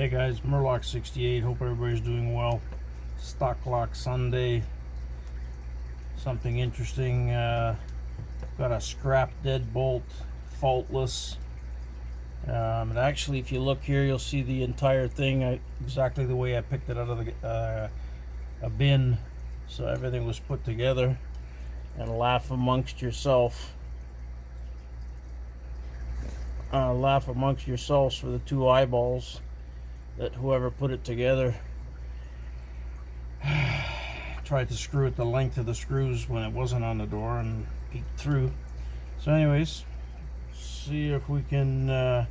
Hey guys, MUR-LOCK 68. Hope everybody's doing well. Stock Lock Sunday. Something interesting. Got a scrap deadbolt, faultless. And actually, if you look here, you'll see the entire thing exactly the way I picked it out of a bin. So everything was put together. And laugh amongst yourself. Laugh amongst yourselves for the two eyeballs that whoever put it together tried to screw it the length of the screws when it wasn't on the door and peeked through. So anyways, see if we can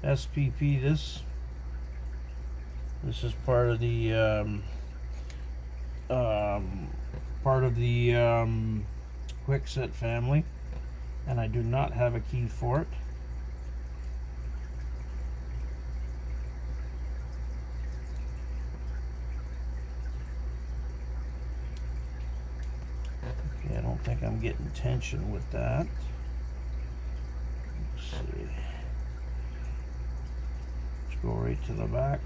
SPP this. This is part of the KWIKSET family, and I do not have a key for it. I don't think I'm getting tension with that. Let's see. Let's go right to the back.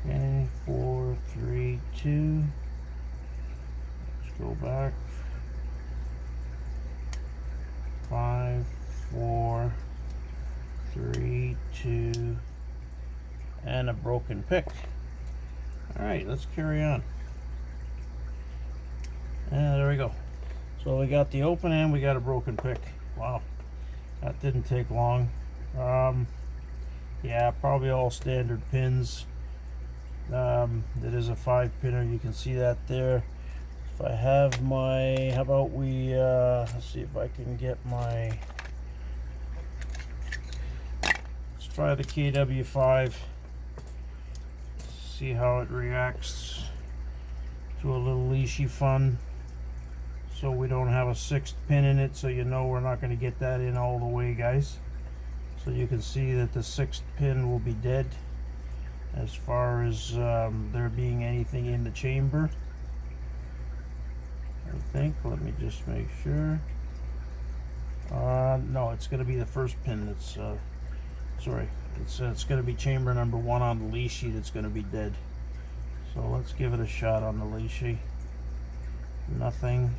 Okay, 4, 3, 2. Let's go back. 5, 4, 3, 2. And a broken pick. Alright, let's carry on. And there we go. So we got the open and we got a broken pick. Wow, that didn't take long. Yeah, probably all standard pins. It is a 5-pinner, you can see that there. If I have my, how about we, let's see if I can get my, let's try the KW5. See how it reacts to a little leashy fun. So we don't have a 6th pin in it, so you know we're not going to get that in all the way, guys. So you can see that the 6th pin will be dead as far as there being anything in the chamber. I think, let me just make sure. No, it's going to be the 1st pin that's sorry, it's going to be chamber number 1 on the LISHIED. It's going to be dead. So let's give it a shot on the LISHIED. Nothing.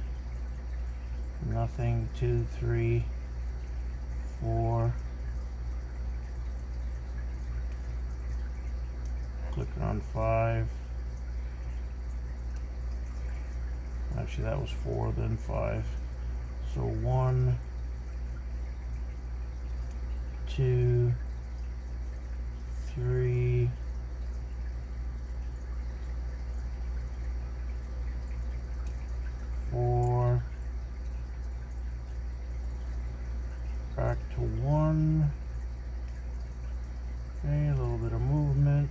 2, 3, 4. Click on 5. Actually, that was 4, then 5. So 1, 2, 3, 4, back to 1. Okay, a little bit of movement.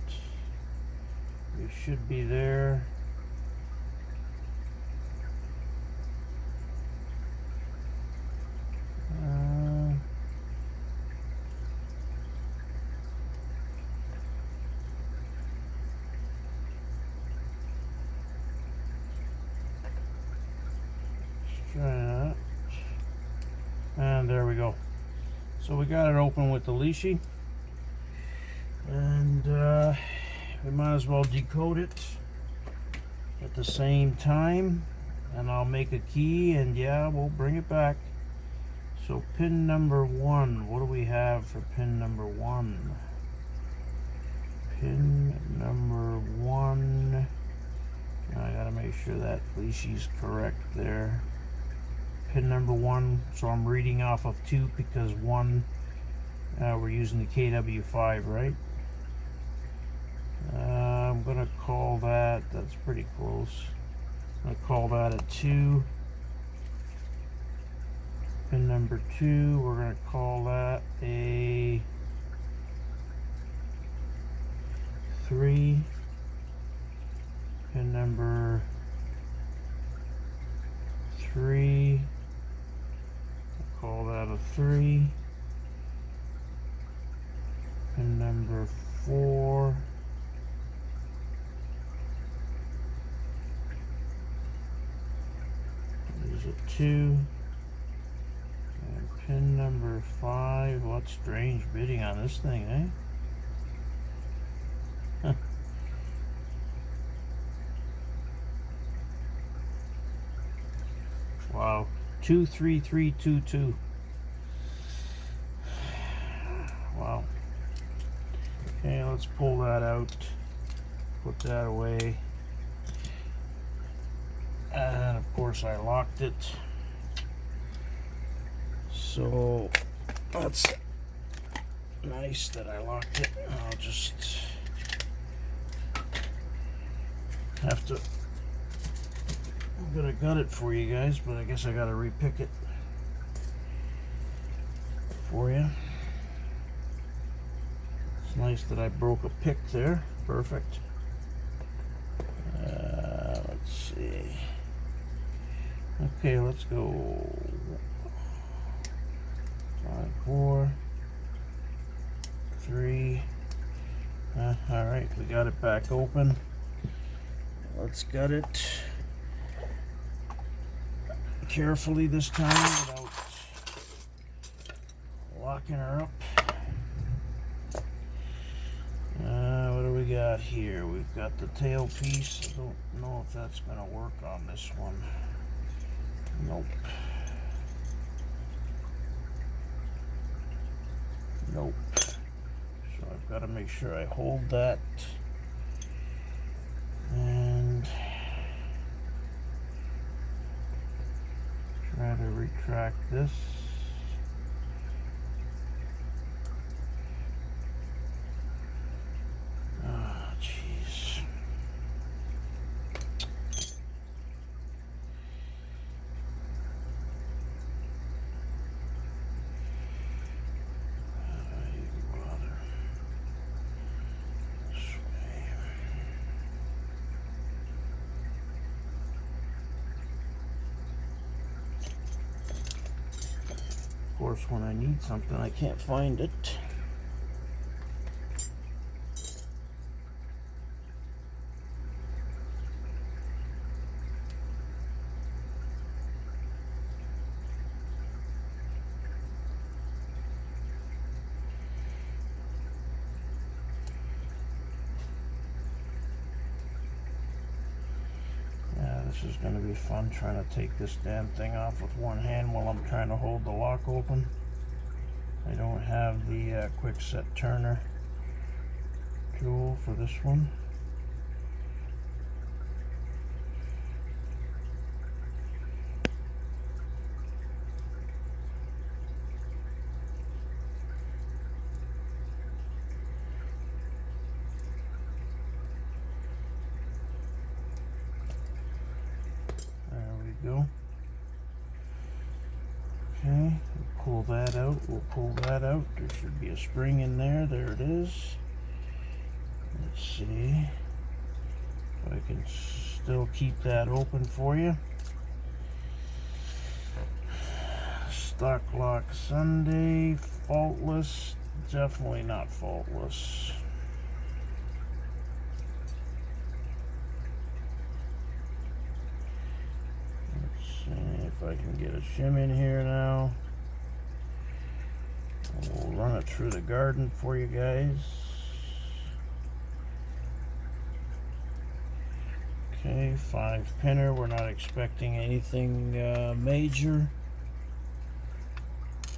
We should be there. Try that. And there we go. So we got it open with the LISHIED, and we might as well decode it at the same time, and I'll make a key, and yeah, we'll bring it back. So pin number 1, what do we have for pin number 1? Pin number 1, I gotta make sure that LISHIED's correct there. Pin number 1, so I'm reading off of 2 because 1, we're using the KW5, right? I'm gonna call that, that's pretty close. I'm gonna call that a 2. Pin number 2, we're gonna call that a 3. Pin number 3, call that a 3. Pin number 4. There's a 2. $1.5. What strange bidding on this thing, eh? Huh. Wow, 23322. Wow. Okay, let's pull that out. Put that away. And of course I locked it. So that's nice that I locked it. I'll just have to, I'm gonna gut it for you guys, but I guess I gotta repick it for you. It's nice that I broke a pick there. Perfect. Let's see. Okay, let's go. 5, 4, 3. All right, we got it back open. Let's gut it carefully this time without locking her up. What do we got here? We've got the tail piece. I don't know if that's going to work on this one. Nope. Nope. So I've got to make sure I hold that and try to retract this. Oh, jeez. Of course, when I need something, I can't find it. This is going to be fun trying to take this damn thing off with one hand while I'm trying to hold the lock open. I don't have the KWIKSET turner tool for this one. Go. Okay, we'll pull that out. We'll pull that out. There should be a spring in there. There it is. Let's see if I can still keep that open for you. Stock lock Sunday. Faultless. Definitely not faultless. If I can get a shim in here now. We'll run it through the garden for you guys. Okay, 5 pinner. We're not expecting anything major.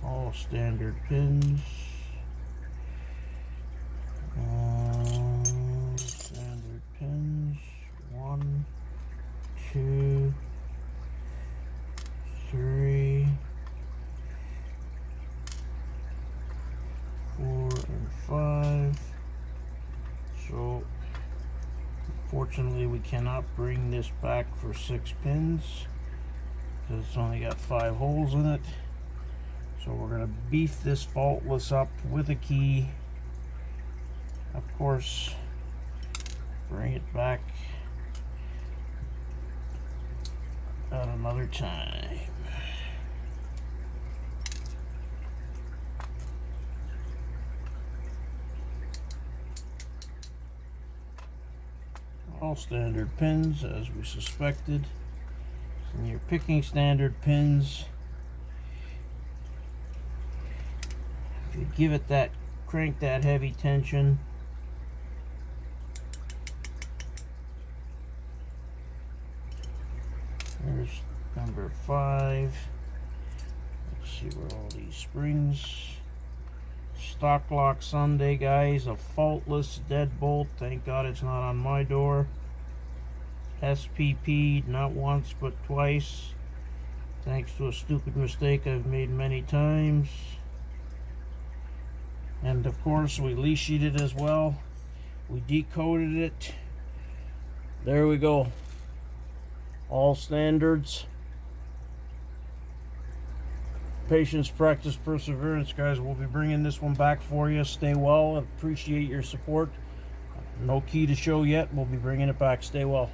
All standard pins. Standard pins. 1, 2, 3, 4, and 5. So unfortunately we cannot bring this back for 6 pins because it's only got 5 holes in it. So we're going to beef this faultless up with a key. Of course, bring it back at another time. All standard pins as we suspected. And you're picking standard pins. If you give it that, crank that heavy tension, there's number 5. Let's see where all these springs. Stock lock Sunday, guys. A faultless deadbolt. Thank God it's not on my door. SPP, not once but twice. Thanks to a stupid mistake I've made many times. And of course we LISHIED it as well. We decoded it. There we go. All standards. Patience, practice, perseverance, guys. We'll be bringing this one back for you. Stay well. Appreciate your support. No key to show yet. We'll be bringing it back. Stay well.